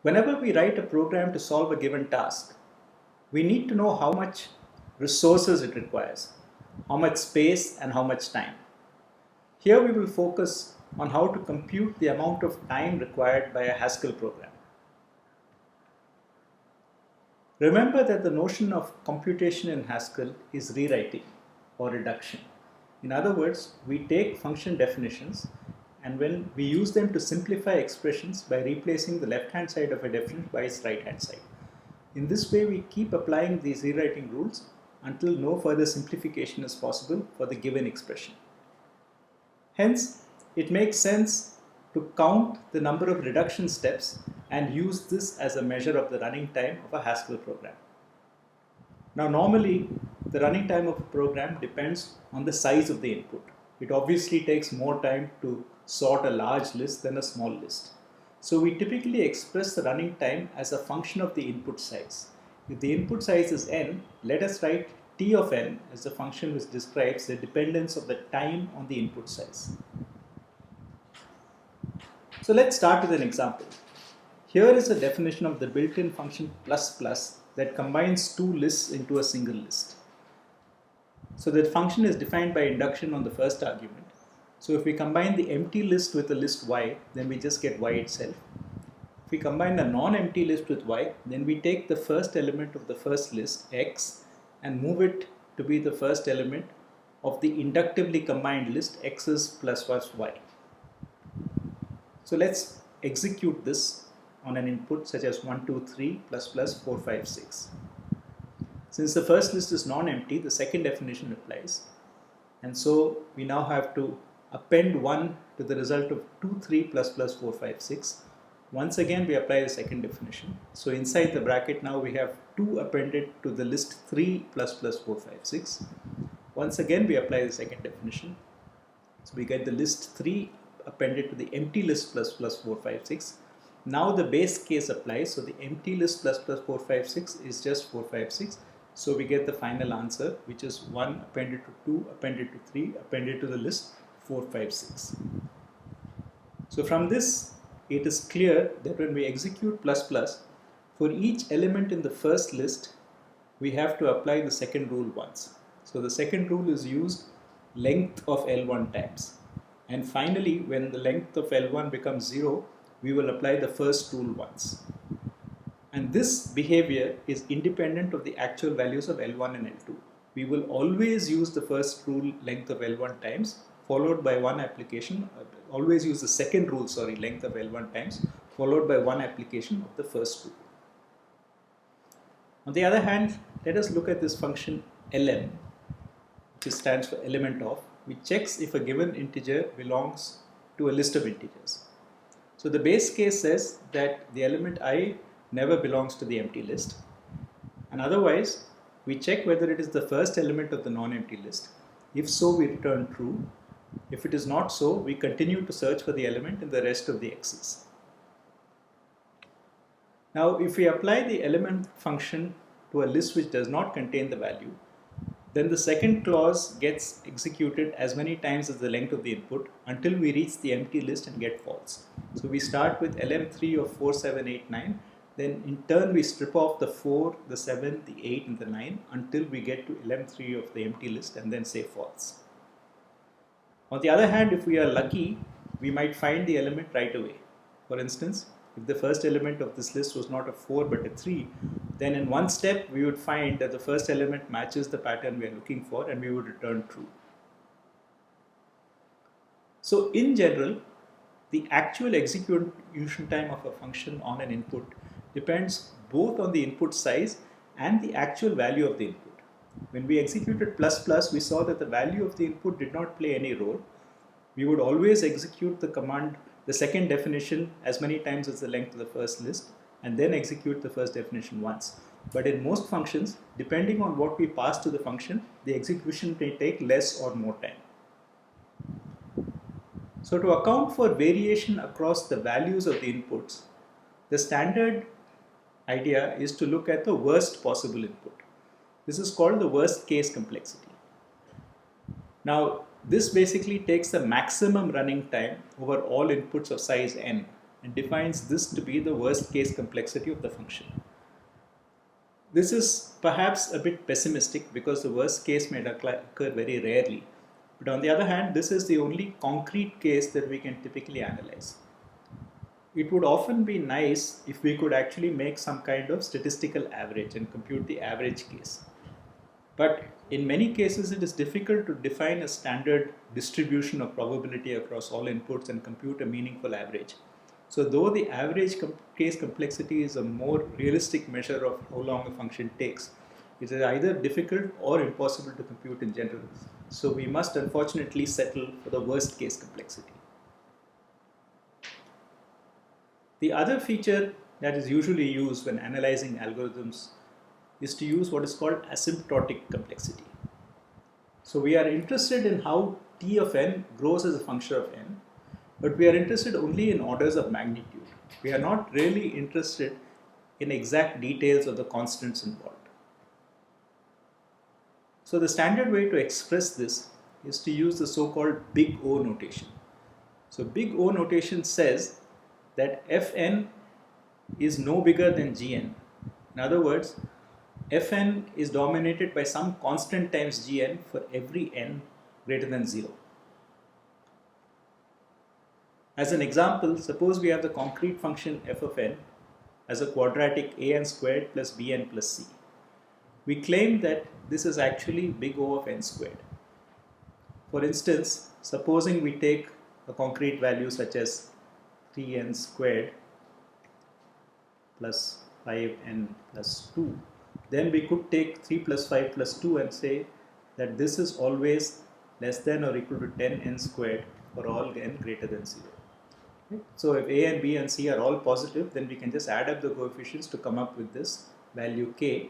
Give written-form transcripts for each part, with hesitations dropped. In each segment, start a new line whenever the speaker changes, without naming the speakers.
Whenever we write a program to solve a given task, we need to know how much resources it requires, how much space and how much time. Here we will focus on how to compute the amount of time required by a Haskell program. Remember that the notion of computation in Haskell is rewriting or reduction. In other words, we take function definitions and when we use them to simplify expressions by replacing the left-hand side of a definition by its right-hand side. In this way, we keep applying these rewriting rules until no further simplification is possible for the given expression. Hence, it makes sense to count the number of reduction steps and use this as a measure of the running time of a Haskell program. Now, normally, the running time of a program depends on the size of the input. It obviously takes more time to sort a large list than a small list. So we typically express the running time as a function of the input size. If the input size is n, let us write t of n as the function which describes the dependence of the time on the input size. So let's start with an example. Here is a definition of the built-in function plus plus that combines two lists into a single list. So the function is defined by induction on the first argument. So if we combine the empty list with the list y, then we just get y itself. If we combine a non-empty list with y, then we take the first element of the first list, x, and move it to be the first element of the inductively combined list, x's plus y. So let's execute this on an input such as 1, 2, 3, plus plus 4, 5, 6. Since the first list is non-empty, the second definition applies. And so we now have to append 1 to the result of 2, 3, plus plus 4, 5, 6. Once again, we apply the second definition. So inside the bracket now we have 2 appended to the list 3 plus plus 4, 5, 6. Once again, we apply the second definition. So we get the list 3 appended to the empty list plus plus 4, 5, 6. Now the base case applies. So the empty list plus plus 4, 5, 6 is just 4, 5, 6. So we get the final answer, which is 1 appended to 2, appended to 3, appended to the list 4, 5, 6. So from this, it is clear that when we execute plus plus, for each element in the first list, we have to apply the second rule once. So the second rule is used length of L1 times. And finally, when the length of L1 becomes 0, we will apply the first rule once. And this behavior is independent of the actual values of L1 and L2. We will always use the first rule length of L1 times followed by one application, always use the second rule, length of L1 times followed by one application of the first rule. On the other hand, let us look at this function lm, which stands for element of, which checks if a given integer belongs to a list of integers. So the base case says that the element I never belongs to the empty list, and otherwise we check whether it is the first element of the non-empty list. If so, we return true. If it is not so, we continue to search for the element in the rest of the x's. Now if we apply the element function to a list which does not contain the value, then the second clause gets executed as many times as the length of the input until we reach the empty list and get false. So we start with lm3 of 4, 7, 8, 9. Then in turn we strip off the 4, the 7, the 8 and the 9 until we get to lm3 of the empty list and then say false. On the other hand, if we are lucky, we might find the element right away. For instance, if the first element of this list was not a 4 but a 3, then in one step we would find that the first element matches the pattern we are looking for and we would return true. So in general, the actual execution time of a function on an input depends both on the input size and the actual value of the input. When we executed plus plus, we saw that the value of the input did not play any role. We would always execute the command, the second definition, as many times as the length of the first list, and then execute the first definition once. But in most functions, depending on what we pass to the function, the execution may take less or more time. So to account for variation across the values of the inputs, the standard idea is to look at the worst possible input. This is called the worst case complexity. Now, this basically takes the maximum running time over all inputs of size n and defines this to be the worst case complexity of the function. This is perhaps a bit pessimistic because the worst case may occur very rarely. But on the other hand, this is the only concrete case that we can typically analyze. It would often be nice if we could actually make some kind of statistical average and compute the average case. But in many cases, it is difficult to define a standard distribution of probability across all inputs and compute a meaningful average. So though the average case complexity is a more realistic measure of how long a function takes, it is either difficult or impossible to compute in general. So we must unfortunately settle for the worst case complexity. The other feature that is usually used when analyzing algorithms is to use what is called asymptotic complexity. So we are interested in how t of n grows as a function of n, but we are interested only in orders of magnitude. We are not really interested in exact details of the constants involved. So the standard way to express this is to use the so-called big O notation. So big O notation says that fn is no bigger than gn. In other words, fn is dominated by some constant times gn for every n greater than 0. As an example, suppose we have the concrete function f of n as a quadratic an squared plus bn plus c. We claim that this is actually big O of n squared. For instance, supposing we take a concrete value such as 3n squared plus 5n plus 2, then we could take 3 plus 5 plus 2 and say that this is always less than or equal to 10n squared for all n greater than 0. Okay? So if a and b and c are all positive, then we can just add up the coefficients to come up with this value k.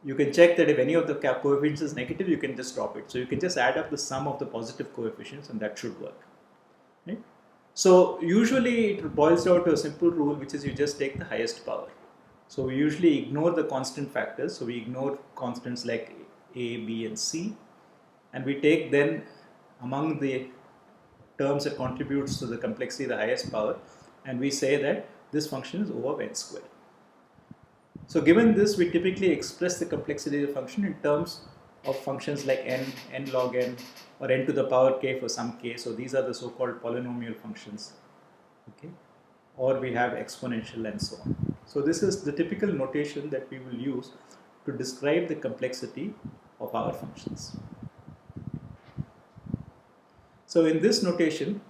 You can check that if any of the coefficients is negative, you can just drop it. So you can just add up the sum of the positive coefficients and that should work. Right? So usually it boils down to a simple rule, which is you just take the highest power. So we usually ignore the constant factors. So we ignore constants like a, b and c, and we take then among the terms that contributes to the complexity the highest power, and we say that this function is O of n squared. So given this, we typically express the complexity of the function in terms of functions like n, n log n, or n to the power k for some k. So these are the so-called polynomial functions. Okay, or we have exponential and so on. So this is the typical notation that we will use to describe the complexity of our functions. So in this notation,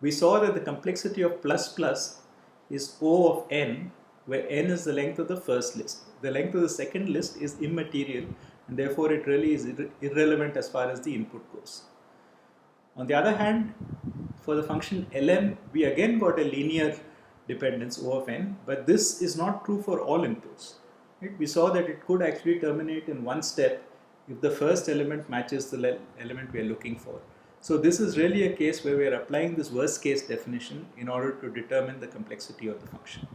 we saw that the complexity of plus plus is O of n, where n is the length of the first list. The length of the second list is immaterial, and therefore it really is irrelevant as far as the input goes. On the other hand, for the function lm, we again got a linear dependence O of n, but this is not true for all inputs. Right? We saw that it could actually terminate in one step if the first element matches the element we are looking for. So this is really a case where we are applying this worst case definition in order to determine the complexity of the function.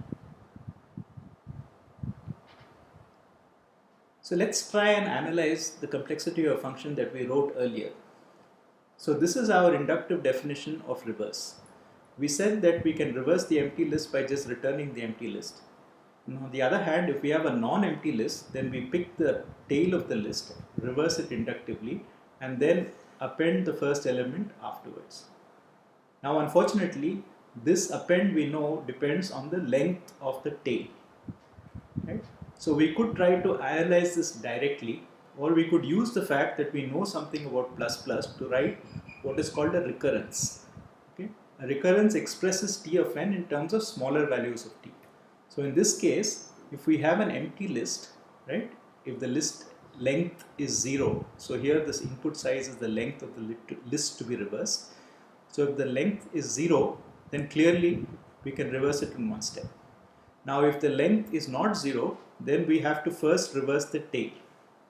So let's try and analyze the complexity of a function that we wrote earlier. So this is our inductive definition of reverse. We said that we can reverse the empty list by just returning the empty list. And on the other hand, if we have a non-empty list, then we pick the tail of the list, reverse it inductively, and then append the first element afterwards. Now unfortunately, this append we know depends on the length of the tail. Right? So we could try to analyze this directly, or we could use the fact that we know something about plus plus to write what is called a recurrence. Okay? A recurrence expresses t of n in terms of smaller values of t. So in this case, if we have an empty list, right? If the list length is 0, so here this input size is the length of the list to be reversed. So if the length is 0, then clearly we can reverse it in one step. Now if the length is not 0, then we have to first reverse the tail,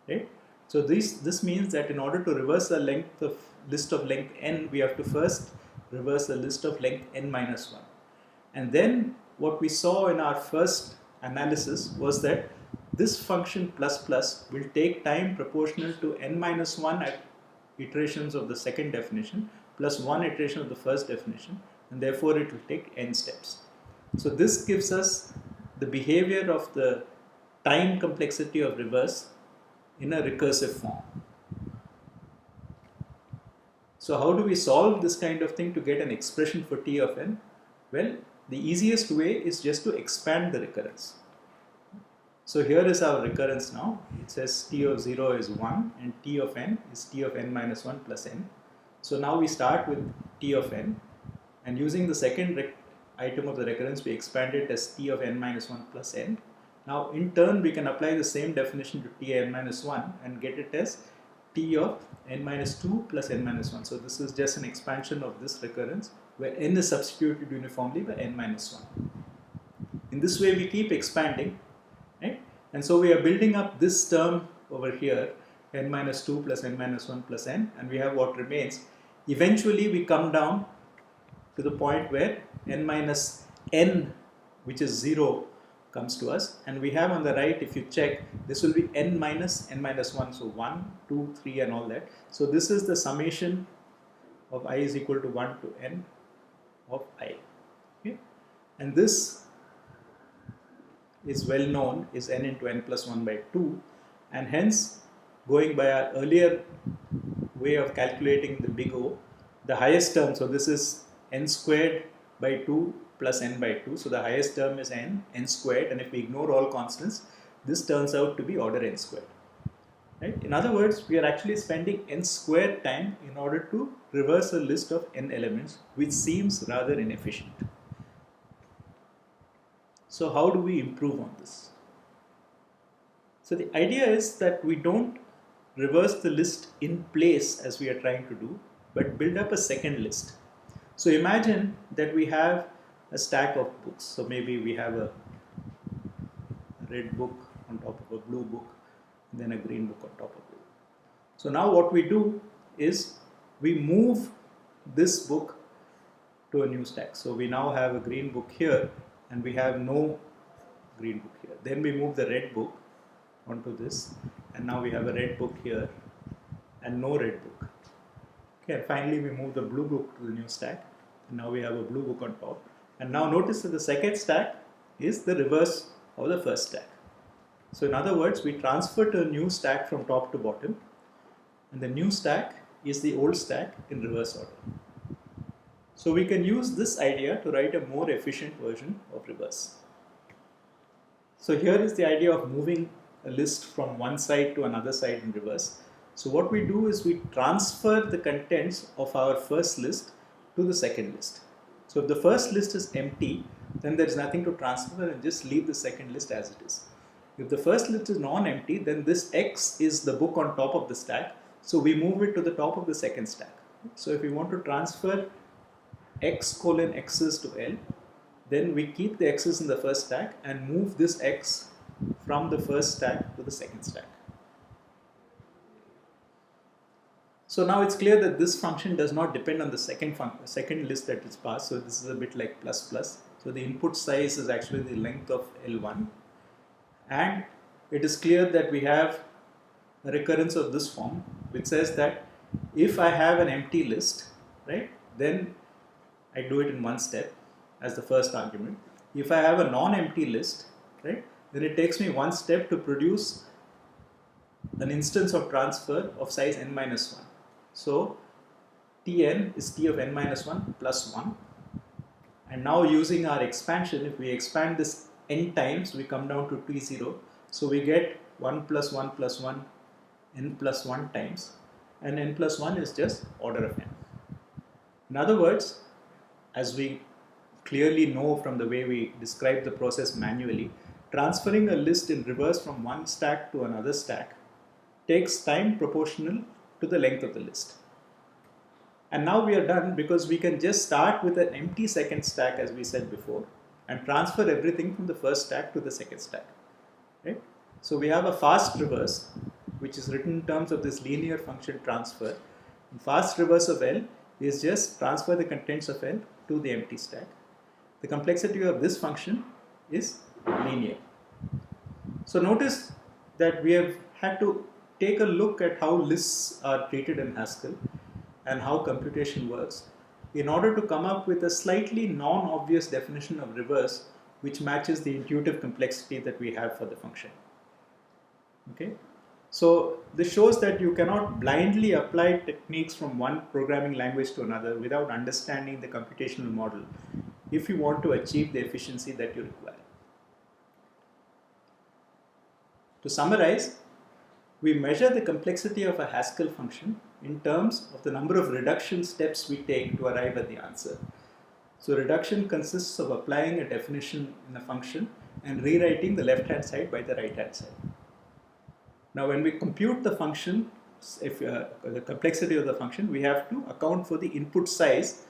right? So this means that in order to reverse a list of length n, we have to first reverse a list of length n minus 1. And then what we saw in our first analysis was that this function plus plus will take time proportional to n minus 1 iterations of the second definition plus 1 iteration of the first definition, and therefore it will take n steps. So this gives us the behavior of the time complexity of reverse in a recursive form. So how do we solve this kind of thing to get an expression for t of n? Well, the easiest way is just to expand the recurrence. So here is our recurrence now. It says t of 0 is 1 and t of n is t of n minus 1 plus n. So now we start with t of n, and using the second item of the recurrence we expand it as t of n minus 1 plus n. Now in turn we can apply the same definition to t n minus 1 and get it as t of n minus 2 plus n minus 1. So this is just an expansion of this recurrence where n is substituted uniformly by n minus 1. In this way we keep expanding, right? And so we are building up this term over here, n minus 2 plus n minus 1 plus n, and we have what remains. Eventually we come down to the point where n minus n, which is 0, comes to us, and we have on the right, if you check, this will be n minus 1, so 1, 2, 3 and all that. So this is the summation of I is equal to 1 to n of I. Okay? And this is well known, is n into n plus 1 by 2, and hence going by our earlier way of calculating the big O, the highest term, so this is n squared by 2 plus n by 2, so the highest term is n squared, and if we ignore all constants, this turns out to be order n squared. Right? In other words, we are actually spending n squared time in order to reverse a list of n elements, which seems rather inefficient. So how do we improve on this? So the idea is that we don't reverse the list in place as we are trying to do, but build up a second list. So imagine that we have a stack of books. So maybe we have a red book on top of a blue book, and then a green book on top of it. So now what we do is we move this book to a new stack. So we now have a green book here, and we have no green book here. Then we move the red book onto this, and now we have a red book here and no red book. Okay, and finally we move the blue book to the new stack, and now we have a blue book on top. And now notice that the second stack is the reverse of the first stack. So in other words, we transfer to a new stack from top to bottom, and the new stack is the old stack in reverse order. So we can use this idea to write a more efficient version of reverse. So here is the idea of moving a list from one side to another side in reverse. So what we do is we transfer the contents of our first list to the second list. So if the first list is empty, then there is nothing to transfer, and just leave the second list as it is. If the first list is non-empty, then this X is the book on top of the stack, so we move it to the top of the second stack. So if we want to transfer X colon X's to L, then we keep the X's in the first stack and move this X from the first stack to the second stack. So now it's clear that this function does not depend on the second list that is passed. So this is a bit like plus plus. So the input size is actually the length of L1, and it is clear that we have a recurrence of this form, which says that if I have an empty list, right, then I do it in one step as the first argument. If I have a non-empty list, right, then it takes me one step to produce an instance of transfer of size n minus 1. So Tn is T of n minus 1 plus 1. And now using our expansion, if we expand this n times, we come down to T0. So we get 1 plus 1 plus 1, n plus 1 times. And n plus 1 is just order of n. In other words, as we clearly know from the way we describe the process manually, transferring a list in reverse from one stack to another stack takes time proportional to the length of the list. And now we are done, because we can just start with an empty second stack, as we said before, and transfer everything from the first stack to the second stack. Right? So we have a fast reverse, which is written in terms of this linear function transfer. And fast reverse of L is just transfer the contents of L to the empty stack. The complexity of this function is linear. So notice that we have had to take a look at how lists are treated in Haskell and how computation works. in order to come up with a slightly non-obvious definition of reverse which matches the intuitive complexity that we have for the function. Okay, so this shows that you cannot blindly apply techniques from one programming language to another without understanding the computational model if you want to achieve the efficiency that you require. To summarize, we measure the complexity of a Haskell function in terms of the number of reduction steps we take to arrive at the answer. So reduction consists of applying a definition in a function and rewriting the left-hand side by the right-hand side. Now when we compute the function, the complexity of the function, we have to account for the input size,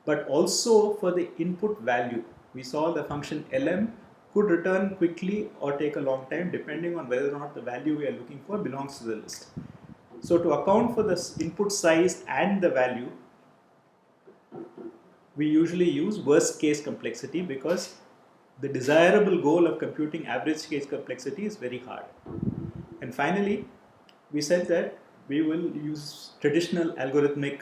but also for the input value. We saw the function lm could return quickly or take a long time depending on whether or not the value we are looking for belongs to the list. So to account for this input size and the value, we usually use worst case complexity because the desirable goal of computing average case complexity is very hard. And finally, we said that we will use traditional algorithmic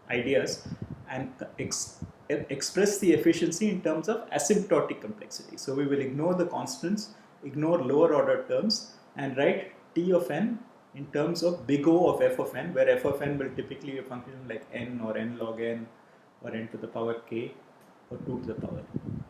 ideas and express the efficiency in terms of asymptotic complexity. So we will ignore the constants, ignore lower order terms, and write T of n in terms of big O of f of n, where f of n will typically be a function like n or n log n or n to the power k or 2 to the power n.